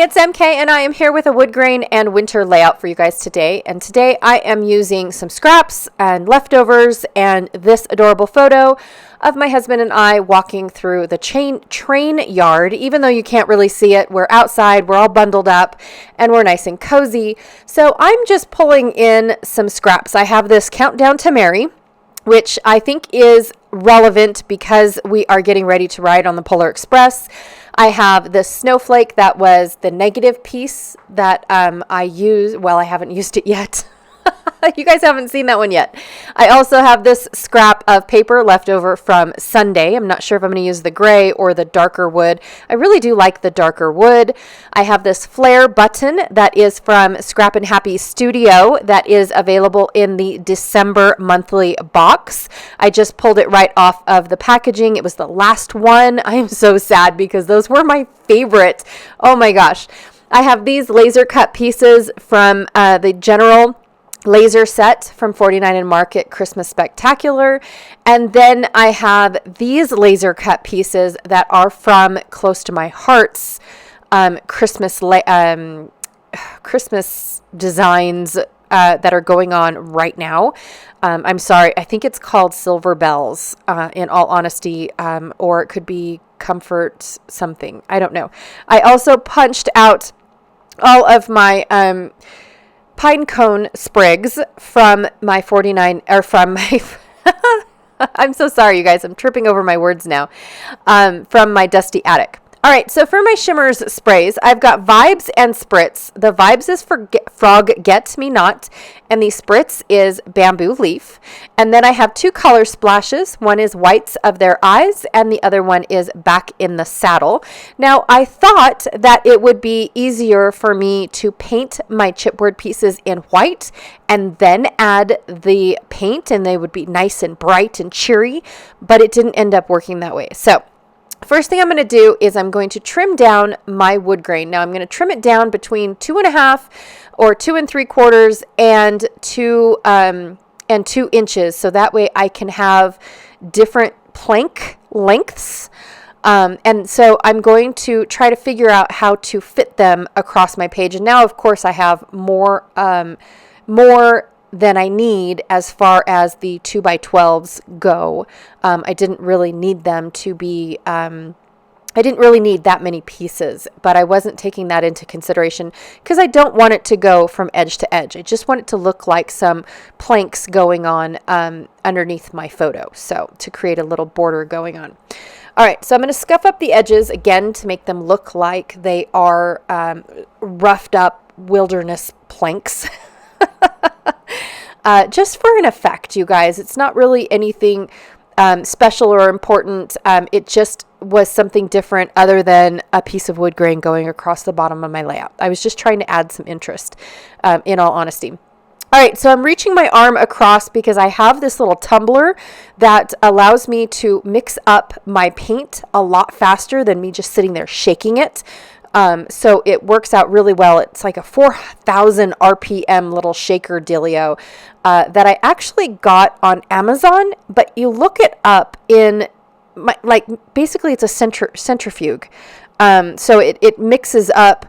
it's MK, and I am here with a Woodgrain and Winter layout for you guys today. And today I am using some scraps and leftovers and this adorable photo of my husband and I walking through the train yard. Even though you can't really see it, we're outside, we're all bundled up, and we're nice and cozy. So I'm just pulling in some scraps. I have this Countdown to Mary, which I think is relevant because we are getting ready to ride on the Polar Express. I have this snowflake that was the negative piece that I use. Well, I haven't used it yet. You guys haven't seen that one yet. I also have this scrap of paper left over from Sunday. I'm not sure if I'm going to use the gray or the darker wood. I really do like the darker wood. I have this flare button that is from Scrap and Happy Studio that is available in the December monthly box. I just pulled it right off of the packaging. It was the last one. I am so sad because those were my favorite. Oh my gosh. I have these laser cut pieces from the General laser set from 49 and Market Christmas Spectacular. And then I have these laser cut pieces that are from Close to My Heart's Christmas designs that are going on right now. I'm sorry, I think it's called Silver Bells, in all honesty, or it could be Comfort something. I don't know. I also punched out all of my pine cone sprigs from my 49, or from my, I'm so sorry, you guys, I'm tripping over my words now, from my dusty attic. All right, so for my shimmers sprays, I've got Vibes and Spritz. The Vibes is for Frog Get Me Not, and the Spritz is Bamboo Leaf. And then I have two color splashes. One is Whites of Their Eyes, and the other one is Back in the Saddle. Now, I thought that it would be easier for me to paint my chipboard pieces in white and then add the paint, and they would be nice and bright and cheery, but it didn't end up working that way. So first thing I'm going to do is I'm going to trim down my wood grain. Now I'm going to trim it down between 2.5 or 2 3/4 and 2 inches. So that way I can have different plank lengths. And so I'm going to try to figure out how to fit them across my page. And now, of course, I have more than I need as far as the 2x12s go. I didn't really need them to be, I didn't really need that many pieces, but I wasn't taking that into consideration because I don't want it to go from edge to edge. I just want it to look like some planks going on underneath my photo. So to create a little border going on. All right, so I'm going to scuff up the edges again to make them look like they are roughed up wilderness planks. Just for an effect, you guys. It's not really anything special or important. It just was something different other than a piece of wood grain going across the bottom of my layout. I was just trying to add some interest, in all honesty. All right, so I'm reaching my arm across because I have this little tumbler that allows me to mix up my paint a lot faster than me just sitting there shaking it. So it works out really well. It's like a 4,000 RPM little shaker dealio that I actually got on Amazon, but you look it up in basically it's a centrifuge. So it mixes up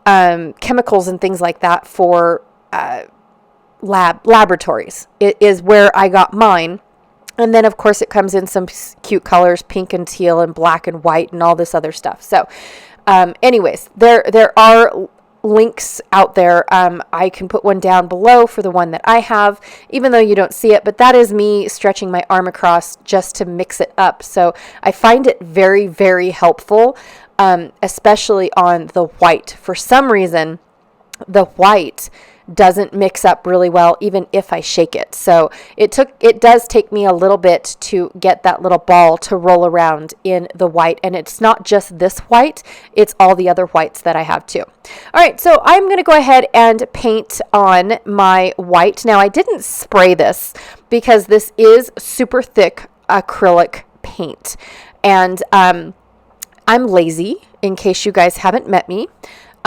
chemicals and things like that for laboratories. It is where I got mine. And then, of course, it comes in some cute colors, pink and teal and black and white and all this other stuff. So anyways, there are links out there. I can put one down below for the one that I have, even though you don't see it, but that is me stretching my arm across just to mix it up. So I find it very, very helpful, especially on the white. For some reason, the white doesn't mix up really well even if I shake it. So it does take me a little bit to get that little ball to roll around in the white, and it's not just this white, it's all the other whites that I have too. All right, so I'm going to go ahead and paint on my white. Now I didn't spray this because this is super thick acrylic paint, and I'm lazy, in case you guys haven't met me.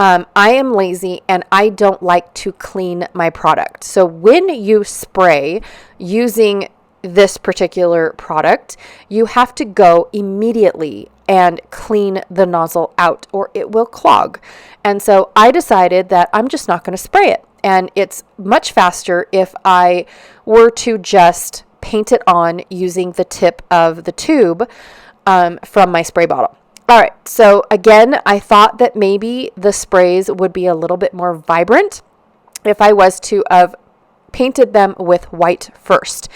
I am lazy and I don't like to clean my product. So when you spray using this particular product, you have to go immediately and clean the nozzle out or it will clog. And so I decided that I'm just not going to spray it. And it's much faster if I were to just paint it on using the tip of the tube from my spray bottle. All right, so again, I thought that maybe the sprays would be a little bit more vibrant if I was to have painted them with white first.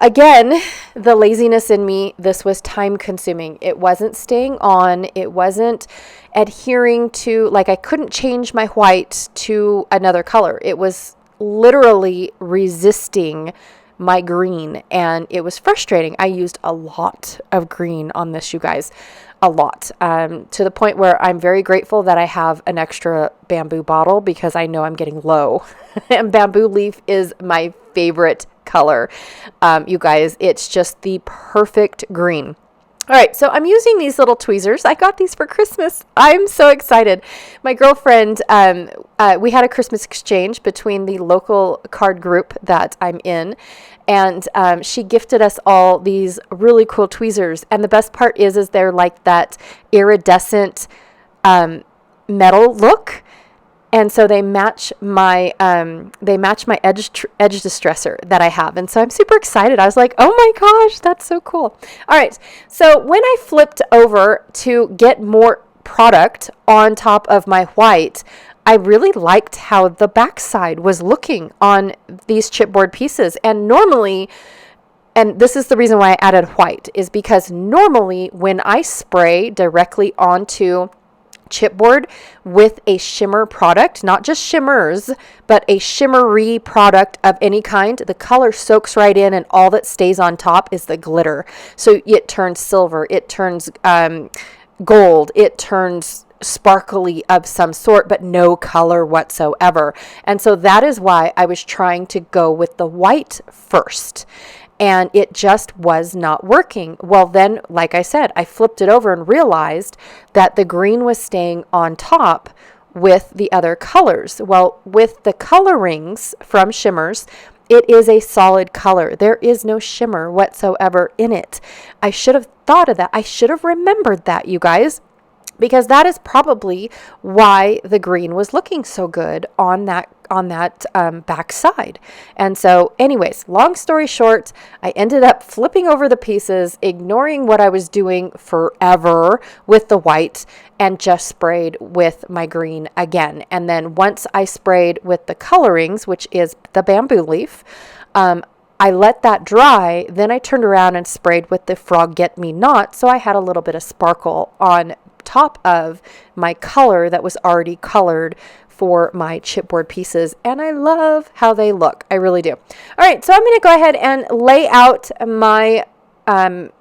Again, the laziness in me, this was time consuming. It wasn't staying on. It wasn't adhering to, like I couldn't change my white to another color. It was literally resisting my green, and it was frustrating. I used a lot of green on this, you guys, a lot, to the point where I'm very grateful that I have an extra bamboo bottle because I know I'm getting low. And bamboo leaf is my favorite color. You guys, it's just the perfect green. All right, so I'm using these little tweezers. I got these for Christmas. I'm so excited. My girlfriend, we had a Christmas exchange between the local card group that I'm in, and she gifted us all these really cool tweezers. And the best part is they're like that iridescent metal look. And so they match my edge distressor that I have. And so I'm super excited. I was like, oh my gosh, that's so cool. All right. So when I flipped over to get more product on top of my white, I really liked how the backside was looking on these chipboard pieces. And normally, and this is the reason why I added white, is because normally when I spray directly onto chipboard with a shimmer product, not just shimmers, but a shimmery product of any kind, the color soaks right in and all that stays on top is the glitter. So it turns silver, it turns gold, it turns sparkly of some sort, but no color whatsoever. And so that is why I was trying to go with the white first. And it just was not working. Well, then, like I said, I flipped it over and realized that the green was staying on top with the other colors. Well, with the colorings from shimmers, it is a solid color. There is no shimmer whatsoever in it. I should have thought of that. I should have remembered that, you guys, because that is probably why the green was looking so good on that back side. And so anyways, long story short, I ended up flipping over the pieces, ignoring what I was doing forever with the white, and just sprayed with my green again. And then once I sprayed with the colorings, which is the bamboo leaf, I let that dry. Then I turned around and sprayed with the Frog Get Me Not. So I had a little bit of sparkle on top of my color that was already colored for my chipboard pieces, and I love how they look. I really do. All right, so I'm going to go ahead and lay out my my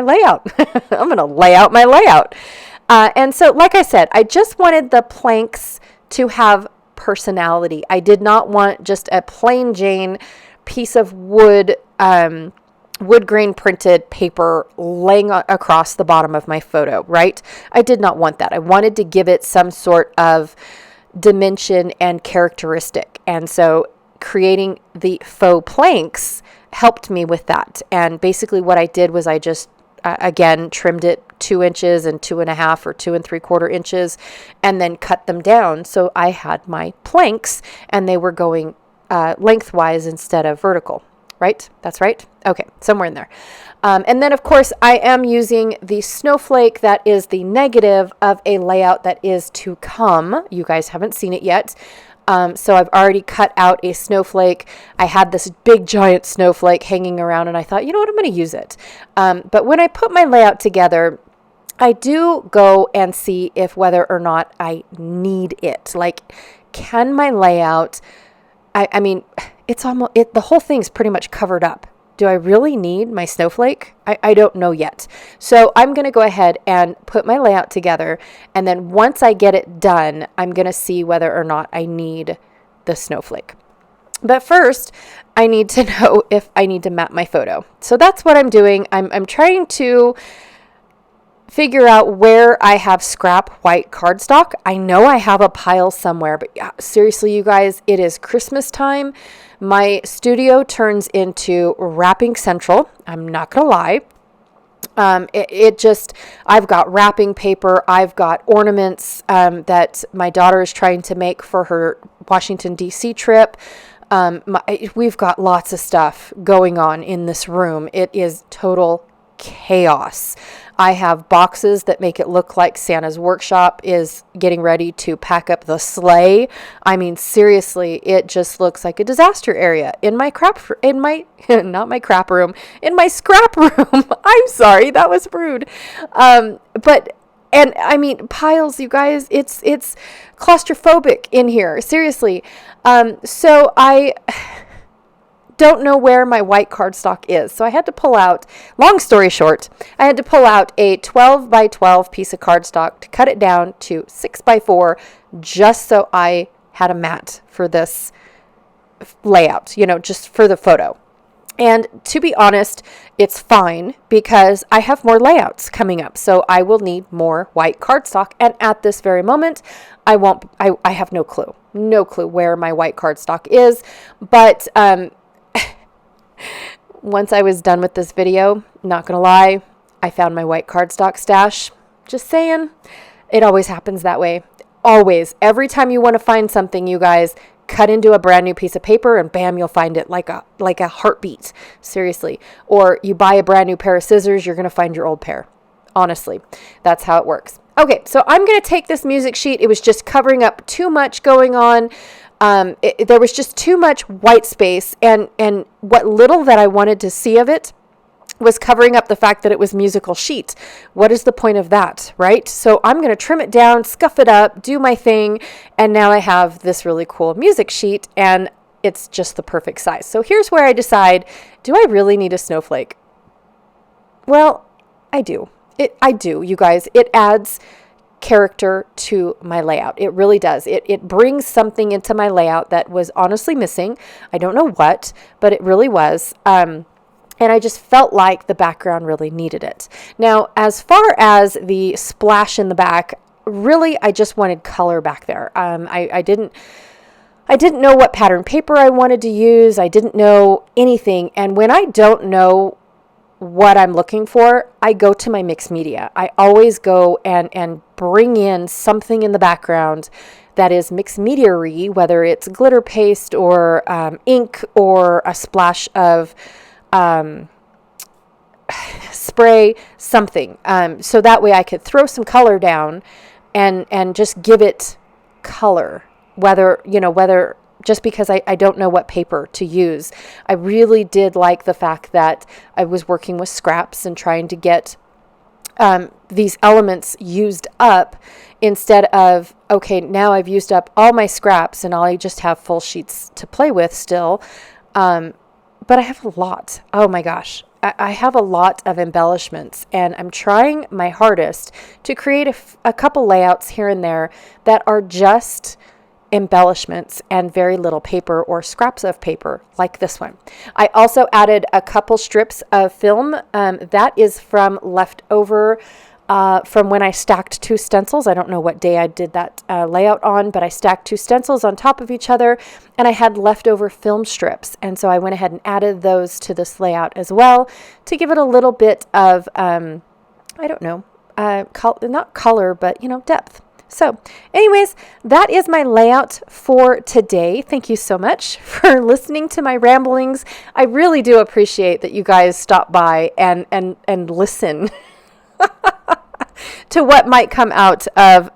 layout. I'm going to lay out my layout. And so, like I said, I just wanted the planks to have personality. I did not want just a plain Jane piece of wood, wood grain printed paper laying across the bottom of my photo, right? I did not want that. I wanted to give it some sort of dimension and characteristic. And so creating the faux planks helped me with that. And basically what I did was I just, again, trimmed it 2 inches and 2.5 or 2 3/4 inches, and then cut them down. So I had my planks and they were going lengthwise instead of vertical. Right? That's right. Okay, somewhere in there. And then, of course, I am using the snowflake that is the negative of a layout that is to come. You guys haven't seen it yet. So I've already cut out a snowflake. I had this big giant snowflake hanging around, and I thought, you know what, I'm going to use it. But when I put my layout together, I do go and see if whether or not I need it. Like, can my layout... I mean, it's almost, the whole thing's pretty much covered up. Do I really need my snowflake? I don't know yet. So I'm going to go ahead and put my layout together. And then once I get it done, I'm going to see whether or not I need the snowflake. But first, I need to know if I need to map my photo. So that's what I'm doing. I'm trying to figure out where I have scrap white cardstock. I know I have a pile somewhere, but seriously, you guys, it is Christmas time. My studio turns into wrapping central. I'm not going to lie. I've got wrapping paper, I've got ornaments that my daughter is trying to make for her Washington, D.C. trip. We've got lots of stuff going on in this room. It is total chaos. I have boxes that make it look like Santa's workshop is getting ready to pack up the sleigh. I mean, seriously, it just looks like a disaster area in my not my crap room, in my scrap room. I'm sorry, that was rude. And I mean, piles, you guys, it's claustrophobic in here. Seriously. So I don't know where my white cardstock is. So I had to pull out, long story short, I had to pull out a 12 by 12 piece of cardstock to cut it down to 6 by 4 just so I had a mat for this layout, just for the photo. And to be honest, it's fine because I have more layouts coming up. So I will need more white cardstock. And at this very moment, I have no clue where my white cardstock is. But, once I was done with this video, not gonna lie, I found my white cardstock stash. Just saying, it always happens that way. Always. Every time you want to find something, you guys, cut into a brand new piece of paper and bam, you'll find it like a heartbeat. Seriously. Or you buy a brand new pair of scissors, you're going to find your old pair. Honestly, that's how it works. Okay, so I'm going to take this music sheet. It was just covering up too much going on. There was just too much white space, and what little that I wanted to see of it was covering up the fact that it was musical sheet. What is the point of that, right? So I'm going to trim it down, scuff it up, do my thing, and now I have this really cool music sheet, and it's just the perfect size. So here's where I decide, do I really need a snowflake? Well, I do. I do, you guys. It adds character to my layout. It really does. It brings something into my layout that was honestly missing. I don't know what, but it really was. And I just felt like the background really needed it. Now, as far as the splash in the back, really, I just wanted color back there. I didn't know what pattern paper I wanted to use. I didn't know anything. And when I don't know what I'm looking for, I go to my mixed media. I always go and bring in something in the background that is mixed media-y, whether it's glitter paste or ink or a splash of spray, something. So that way I could throw some color down and just give it color, whether just because I don't know what paper to use. I really did like the fact that I was working with scraps and trying to get these elements used up instead of, okay, now I've used up all my scraps and I just have full sheets to play with still. But I have a lot. Oh my gosh. I have a lot of embellishments, and I'm trying my hardest to create a couple layouts here and there that are just embellishments and very little paper or scraps of paper like this one. I also added a couple strips of film that is from leftover from when I stacked two stencils. I don't know what day I did that layout on, but I stacked two stencils on top of each other, and I had leftover film strips, and so I went ahead and added those to this layout as well to give it a little bit of I don't know, not color, but depth. So anyways, that is my layout for today. Thank you so much for listening to my ramblings. I really do appreciate that you guys stop by and listen to what might come out of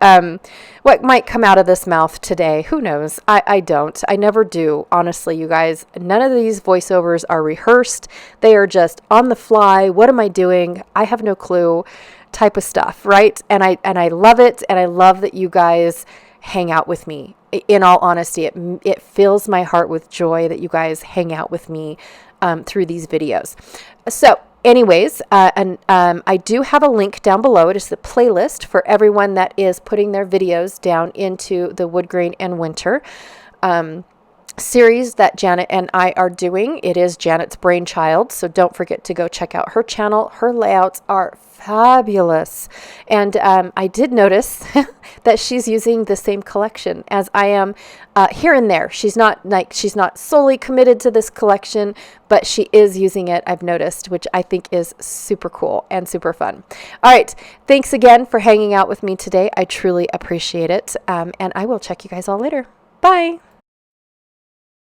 this mouth today. Who knows? I don't. I never do. Honestly, you guys, none of these voiceovers are rehearsed. They are just on the fly. What am I doing? I have no clue. Type of stuff, right? And I love it, and I love that you guys hang out with me. In all honesty, it fills my heart with joy that you guys hang out with me through these videos. So anyways, I do have a link down below. It is the playlist for everyone that is putting their videos down into the Woodgrain and Winter series that Janet and I are doing. It is Janet's brainchild, so don't forget to go check out her channel. Her layouts are fabulous. And I did notice that she's using the same collection as I am here and there. She's not solely committed to this collection, but she is using it, I've noticed, which I think is super cool and super fun. All right. Thanks again for hanging out with me today. I truly appreciate it. And I will check you guys all later. Bye.